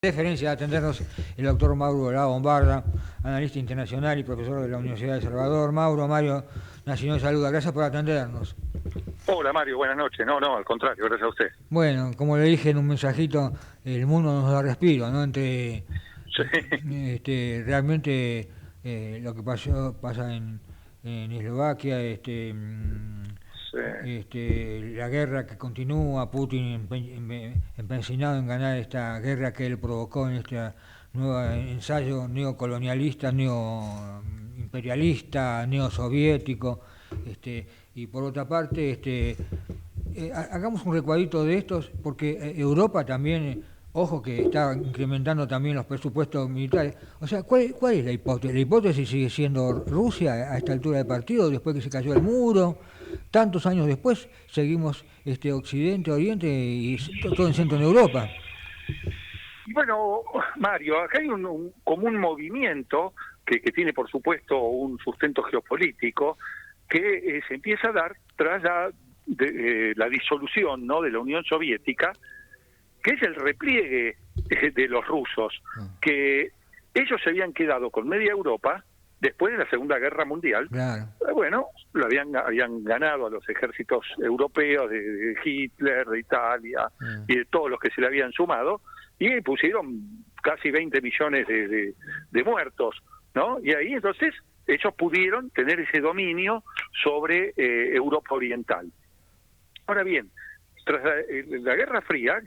Deferencia de atendernos el doctor Mauro de la Bombarda, analista internacional y profesor de la Universidad de El Salvador. Mario Nacional saluda, gracias por atendernos. Hola Mario, buenas noches. No, al contrario, gracias a usted. Bueno, como le dije en un mensajito, el mundo nos da respiro, ¿no? Sí, Realmente lo que pasa en Eslovaquia, sí, la guerra que continúa, Putin empecinado en ganar esta guerra que él provocó en este nuevo ensayo neocolonialista, neoimperialista, neosoviético, y por otra parte, hagamos un recuadrito de estos, porque Europa también, ojo que está incrementando también los presupuestos militares. O sea, ¿cuál es la hipótesis? La hipótesis sigue siendo Rusia a esta altura del partido, después que se cayó el muro, tantos años después, seguimos Occidente, Oriente y todo en centro en Europa. Y bueno, Mario, acá hay como un movimiento que tiene, por supuesto, un sustento geopolítico que se empieza a dar tras la disolución, ¿no?, de la Unión Soviética, que es el repliegue de los rusos, que ellos se habían quedado con media Europa después de la Segunda Guerra Mundial. Claro. Bueno, habían ganado a los ejércitos europeos de Hitler, de Italia y de todos los que se le habían sumado, y pusieron casi 20 millones de muertos, ¿no? Y ahí entonces ellos pudieron tener ese dominio sobre Europa Oriental. Ahora bien, tras la Guerra Fría,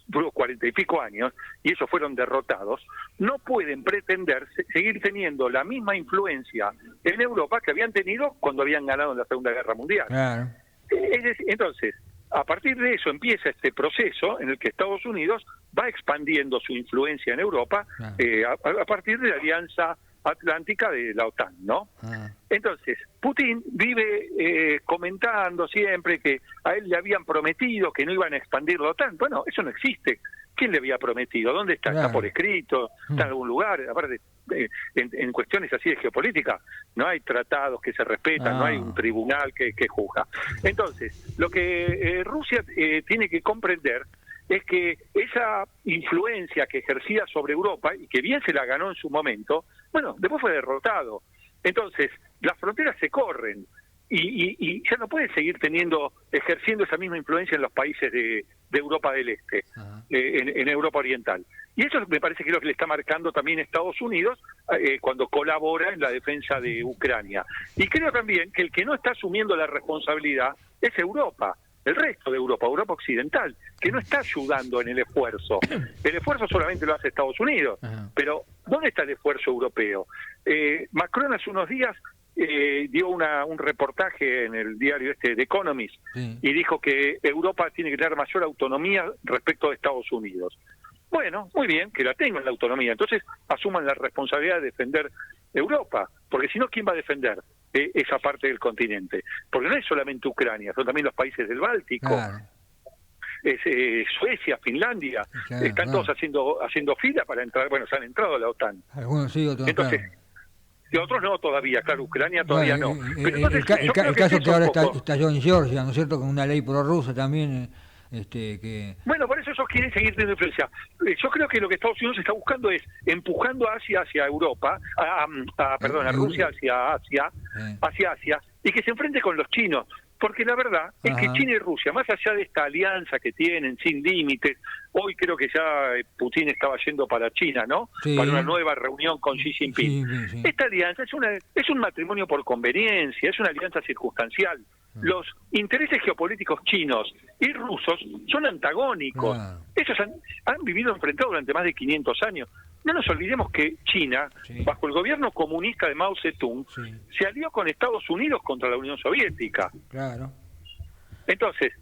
duró 40 y pico años, y ellos fueron derrotados, no pueden pretender seguir teniendo la misma influencia en Europa que habían tenido cuando habían ganado en la Segunda Guerra Mundial. Claro. Entonces, a partir de eso empieza este proceso en el que Estados Unidos va expandiendo su influencia en Europa, a partir de la Alianza Atlántica de la OTAN, ¿no? Entonces, Putin vive comentando siempre que a él le habían prometido que no iban a expandir la OTAN. Bueno, eso no existe. ¿Quién le había prometido? ¿Dónde está? Claro. ¿Está por escrito? ¿Está en algún lugar? Aparte, en cuestiones así de geopolítica, no hay tratados que se respetan, no hay un tribunal que juzga. Entonces, lo que Rusia tiene que comprender es que esa influencia que ejercía sobre Europa, y que bien se la ganó en su momento, bueno, después fue derrotado. Entonces, las fronteras se corren, y ya no puede seguir ejerciendo esa misma influencia en los países de Europa del Este, en Europa Oriental. Y eso me parece que es lo que le está marcando también Estados Unidos cuando colabora en la defensa de Ucrania. Y creo también que el que no está asumiendo la responsabilidad es Europa, el resto de Europa, Europa Occidental, que no está ayudando en el esfuerzo. El esfuerzo solamente lo hace Estados Unidos, pero ¿dónde está el esfuerzo europeo? Macron hace unos días dio un reportaje en el diario The Economist, y dijo que Europa tiene que tener mayor autonomía respecto de Estados Unidos. Bueno, muy bien, que la tengan la autonomía, entonces asuman la responsabilidad de defender Europa, porque si no, ¿quién va a defender esa parte del continente? Porque no es solamente Ucrania, son también los países del Báltico, Claro. Suecia, Finlandia, Claro, están todos haciendo fila para entrar, bueno, se han entrado a la OTAN. Algunos sí, otros Entonces, claro. y otros no todavía, claro, Ucrania todavía Bueno, no. Pero entonces, yo creo el que es caso que eso un ahora poco. estalló en Georgia, ¿no es cierto?, con una ley prorrusa también, que... Bueno, por eso ellos quieren seguir teniendo influencia. Yo creo que lo que Estados Unidos está buscando es empujando a Asia hacia Europa, a Rusia hacia Asia, y que se enfrente con los chinos. Porque la verdad es que China y Rusia, más allá de esta alianza que tienen sin límites, hoy creo que ya Putin estaba yendo para China, ¿no? Sí. Para una nueva reunión con Xi Jinping. Sí. Esta alianza es un matrimonio por conveniencia, es una alianza circunstancial. Los intereses geopolíticos chinos y rusos son antagónicos. Claro. Ellos han vivido enfrentados durante más de 500 años. No nos olvidemos que China, bajo el gobierno comunista de Mao Zedong, se alió con Estados Unidos contra la Unión Soviética. Claro. Entonces,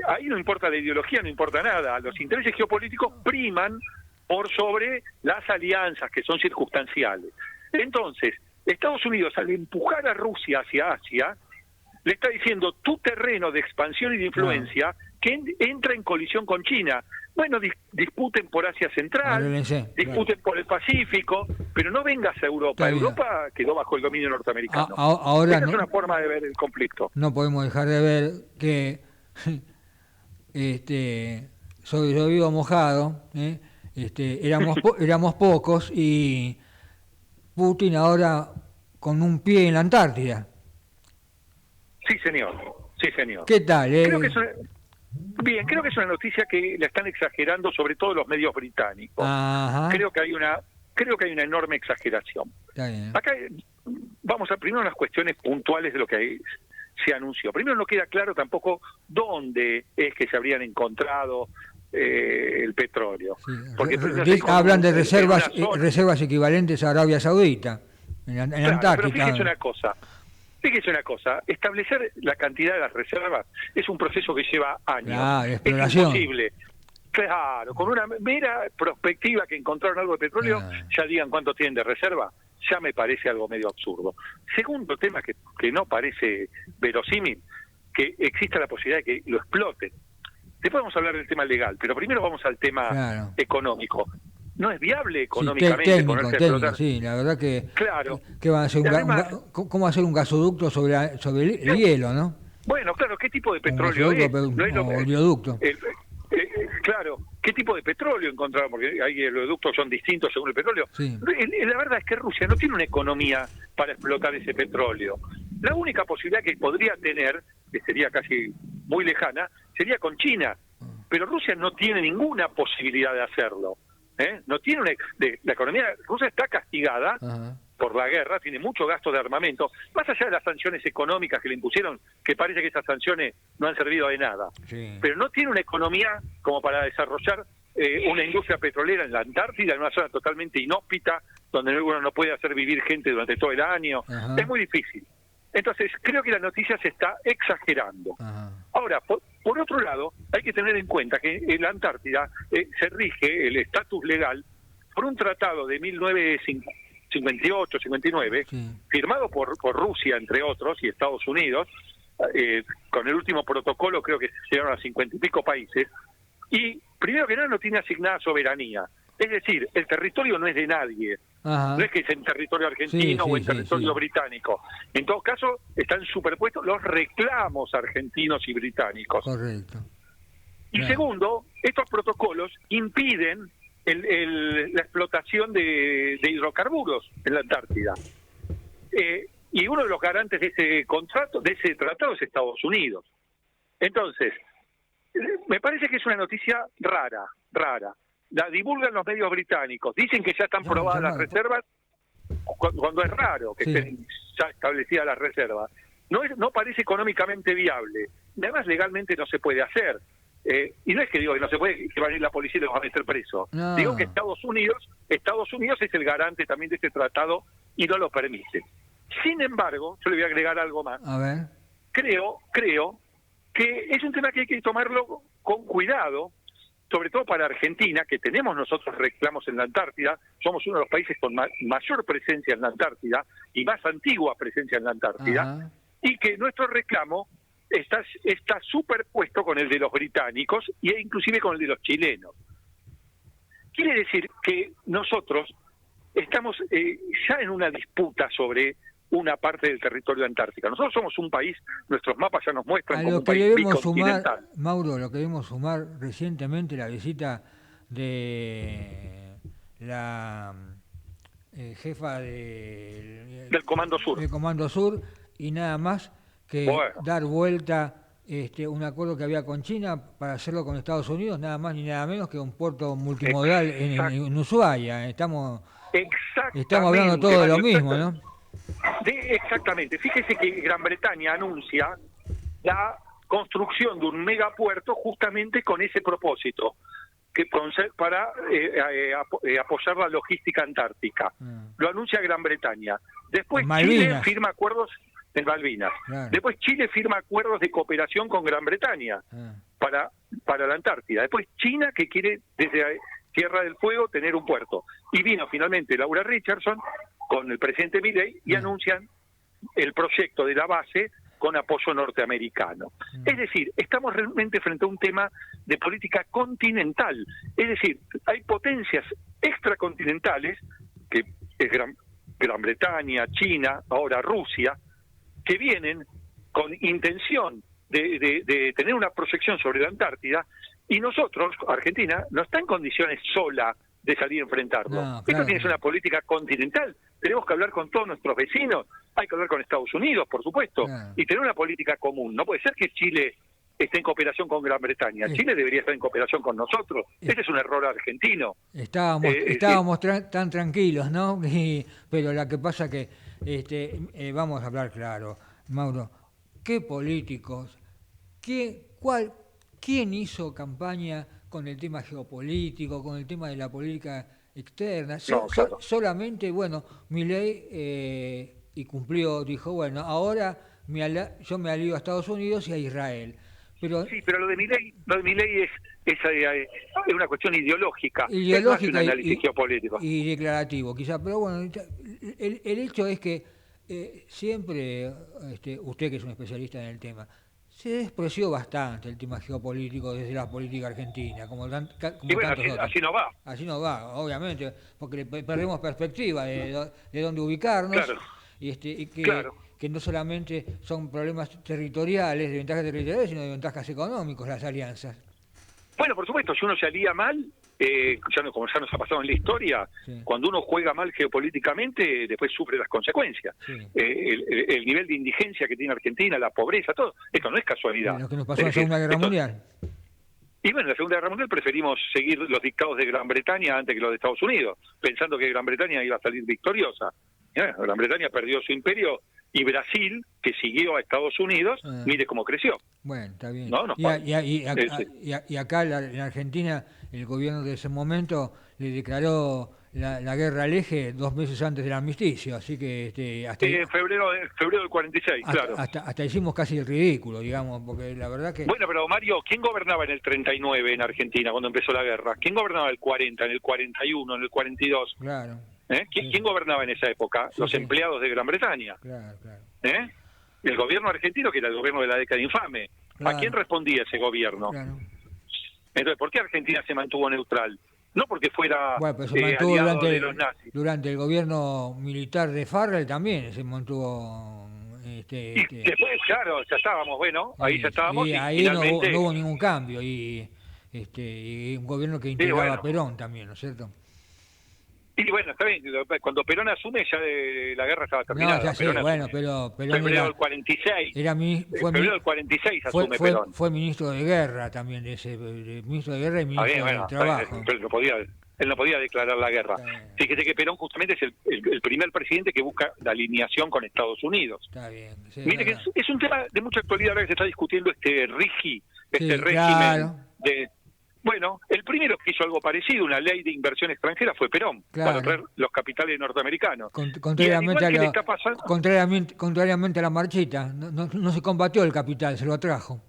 ahí no importa la ideología, no importa nada. Los intereses geopolíticos priman por sobre las alianzas que son circunstanciales. Entonces, Estados Unidos, al empujar a Rusia hacia Asia, le está diciendo tu terreno de expansión y de influencia que entra en colisión con China. Bueno, disputen por Asia Central, disputen por el Pacífico, pero no vengas a Europa. Europa quedó bajo el dominio norteamericano. Ahora esa es una forma de ver el conflicto. No podemos dejar de ver que soy yo vivo mojado, éramos pocos y Putin ahora con un pie en la Antártida. Sí, señor. Sí, señor. ¿Qué tal? Creo que creo que es una noticia que la están exagerando, sobre todo los medios británicos. Ajá. Creo que hay una enorme exageración. Está bien. Acá vamos a primero unas cuestiones puntuales de lo que se anunció. Primero, no queda claro tampoco dónde es que se habrían encontrado el petróleo. Sí. Porque hablan de reservas equivalentes a Arabia Saudita, en Antártida. Pero fíjese una cosa, establecer la cantidad de las reservas es un proceso que lleva años. Exploración. Es imposible. Claro, con una mera prospectiva que encontraron algo de petróleo, ya digan cuánto tienen de reserva, ya me parece algo medio absurdo. Segundo tema que no parece verosímil, que exista la posibilidad de que lo exploten. Después vamos a hablar del tema legal, pero primero vamos al tema económico. No es viable económicamente ponerse a explotar. Sí, la verdad que... Claro. Que van a hacer ¿cómo hacer un gasoducto sobre el hielo, no? Bueno, claro, ¿qué tipo de petróleo es? Oleoducto. Claro, ¿qué tipo de petróleo encontraron? Porque hay oleoductos son distintos según el petróleo. Sí. La verdad es que Rusia no tiene una economía para explotar ese petróleo. La única posibilidad que podría tener, que sería casi muy lejana, sería con China. Pero Rusia no tiene ninguna posibilidad de hacerlo. No tiene la economía rusa está castigada por la guerra, tiene mucho gasto de armamento, más allá de las sanciones económicas que le impusieron, que parece que esas sanciones no han servido de nada. Sí. Pero no tiene una economía como para desarrollar una industria petrolera en la Antártida, en una zona totalmente inhóspita, donde uno no puede hacer vivir gente durante todo el año. Es muy difícil. Entonces, creo que la noticia se está exagerando. Ahora, por otro lado, hay que tener en cuenta que en la Antártida se rige el estatus legal por un tratado de 1958-59, firmado por Rusia, entre otros, y Estados Unidos, con el último protocolo creo que se llegaron a 50 y pico países, y primero que nada no tiene asignada soberanía. Es decir, el territorio no es de nadie. No es que es en territorio argentino o en territorio británico. En todo caso, están superpuestos los reclamos argentinos y británicos. Correcto. Y segundo, estos protocolos impiden la explotación de hidrocarburos en la Antártida. Y uno de los garantes de ese tratado es Estados Unidos. Entonces, me parece que es una noticia rara. La divulgan los medios británicos, dicen que ya están probadas las reservas, cuando es raro que estén ya establecidas las reservas. No parece económicamente viable, además legalmente no se puede hacer. Y no es que digo que no se puede, que va a ir la policía y los va a meter preso. No. Digo que Estados Unidos es el garante también de este tratado y no lo permite. Sin embargo, yo le voy a agregar algo más. A ver. Creo que es un tema que hay que tomarlo con cuidado, sobre todo para Argentina, que tenemos nosotros reclamos en la Antártida, somos uno de los países con mayor presencia en la Antártida y más antigua presencia en la Antártida, y que nuestro reclamo está superpuesto con el de los británicos e inclusive con el de los chilenos. Quiere decir que nosotros estamos ya en una disputa sobre una parte del territorio antártico. Nosotros somos un país, nuestros mapas ya nos muestran como un país bicontinental. Mauro, lo que debemos sumar recientemente la visita de la jefa del Comando Sur. Del Comando Sur, y nada más que dar vuelta un acuerdo que había con China para hacerlo con Estados Unidos, nada más ni nada menos que un puerto multimodal en Ushuaia. Estamos hablando todo de lo mismo, ¿no? Exactamente. Fíjese que Gran Bretaña anuncia la construcción de un megapuerto justamente con ese propósito, para apoyar la logística antártica. Lo anuncia Gran Bretaña. Después Chile firma acuerdos en Malvinas. Claro. Después Chile firma acuerdos de cooperación con Gran Bretaña para la Antártida. Después China, que quiere desde Tierra del Fuego tener un puerto. Y vino finalmente Laura Richardson con el presidente Milei y anuncian el proyecto de la base con apoyo norteamericano. Es decir, estamos realmente frente a un tema de política continental. Es decir, hay potencias extracontinentales, que es Gran Bretaña, China, ahora Rusia, que vienen con intención de tener una proyección sobre la Antártida, y nosotros, Argentina, no está en condiciones sola de salir a enfrentarlo. No, Esto claro. tiene que ser una política continental. Tenemos que hablar con todos nuestros vecinos, hay que hablar con Estados Unidos, por supuesto, Claro. y tener una política común. No puede ser que Chile esté en cooperación con Gran Bretaña. Chile debería estar en cooperación con nosotros. Ese es un error argentino. Estábamos tan tranquilos, ¿no? Pero lo que pasa que, vamos a hablar claro, Mauro, ¿qué políticos, quién hizo campaña con el tema geopolítico, con el tema de la política externa? Claro. Solamente, bueno, Milei y cumplió, dijo, bueno, ahora yo me alío a Estados Unidos y a Israel. Pero, sí, pero lo de Milei es una cuestión ideológica es más un análisis geopolítico. Y declarativo, quizás, pero bueno, el hecho es que siempre, usted que es un especialista en el tema, se despreció bastante el tema geopolítico desde la política argentina, como Y bueno, tantos otros. así no va. Así no va, obviamente, porque perdemos perspectiva de dónde ubicarnos. Claro. Claro. Que no solamente son problemas territoriales, de ventajas territoriales, sino de ventajas económicas las alianzas. Bueno, por supuesto, si uno se alía mal, como ya nos ha pasado en la historia, Sí. cuando uno juega mal geopolíticamente, después sufre las consecuencias. Sí. El nivel de indigencia que tiene Argentina, la pobreza, todo, esto no es casualidad. Lo que nos pasó en la Segunda Guerra Mundial. Y bueno, en la Segunda Guerra Mundial preferimos seguir los dictados de Gran Bretaña antes que los de Estados Unidos, pensando que Gran Bretaña iba a salir victoriosa. Gran Bretaña perdió su imperio y Brasil, que siguió a Estados Unidos, mire cómo creció. Bueno, está bien. No, Y acá en Argentina, el gobierno de ese momento le declaró la guerra al eje 2 meses antes del armisticio, así que hasta febrero del 46, claro. Hasta hicimos casi el ridículo, digamos, porque la verdad que... Bueno, pero Mario, ¿quién gobernaba en el 39 en Argentina cuando empezó la guerra? ¿Quién gobernaba en el 40, en el 41, en el 42? Claro. ¿Quién gobernaba en esa época? Los empleados de Gran Bretaña. Claro. El gobierno argentino, que era el gobierno de la década infame. Claro. ¿A quién respondía ese gobierno? Claro. Entonces, ¿por qué Argentina se mantuvo neutral? No porque fuera Pero se mantuvo aliado de los nazis. durante el gobierno militar de Farrell también se mantuvo... Y después, claro, ya estábamos, ahí ya estábamos. Y ahí finalmente... no hubo ningún cambio. Y un gobierno que integraba a Perón también, ¿no es cierto? Y bueno, está bien, cuando Perón asume ya la guerra estaba terminada. No, ya sé, pero Perón febrero del 46. Febrero del 46 asume Perón. Fue ministro de guerra también, ministro de guerra y ministro del trabajo. Pero él no podía declarar la guerra. Fíjese que Perón justamente es el primer presidente que busca la alineación con Estados Unidos. Está bien. Sí, mire que es un tema de mucha actualidad ahora que se está discutiendo régimen claro. de... Bueno, el primero que hizo algo parecido, una ley de inversión extranjera, fue Perón, para traer los capitales norteamericanos. Contrariamente a la marchita, no se combatió el capital, se lo atrajo.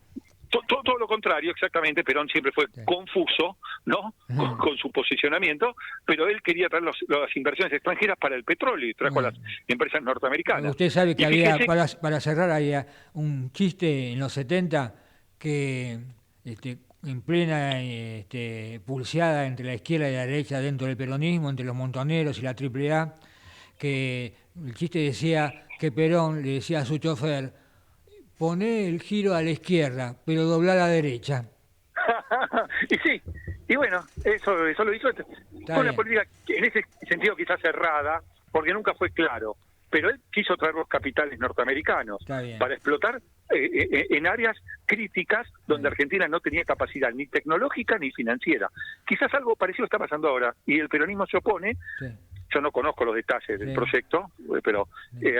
Todo lo contrario, exactamente. Perón siempre fue confuso, ¿no? Con su posicionamiento, pero él quería traer las inversiones extranjeras para el petróleo y trajo a las empresas norteamericanas. Usted sabe que había, para cerrar, había un chiste en los 70 que... en plena pulseada entre la izquierda y la derecha dentro del peronismo, entre los montoneros y la AAA, que el chiste decía que Perón le decía a su chofer: poné el giro a la izquierda, pero doblá a la derecha. Y sí, y bueno, eso lo hizo. Fue una política en ese sentido quizás cerrada, porque nunca fue claro. Pero él quiso traer los capitales norteamericanos para explotar en áreas críticas donde Argentina no tenía capacidad ni tecnológica ni financiera. Quizás algo parecido está pasando ahora, y el peronismo se opone. Yo no conozco los detalles del proyecto, pero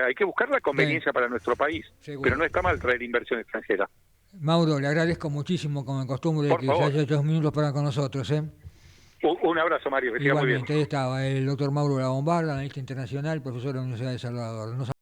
hay que buscar la conveniencia para nuestro país. Seguro. Pero no está mal traer inversión extranjera. Mauro, le agradezco muchísimo, como de costumbre, que se haya hecho 2 minutos para con nosotros. Un abrazo, Mario, que siga muy bien. Igualmente, ahí estaba el doctor Mauro La Bombarda, analista internacional, profesor de la Universidad de Salvador.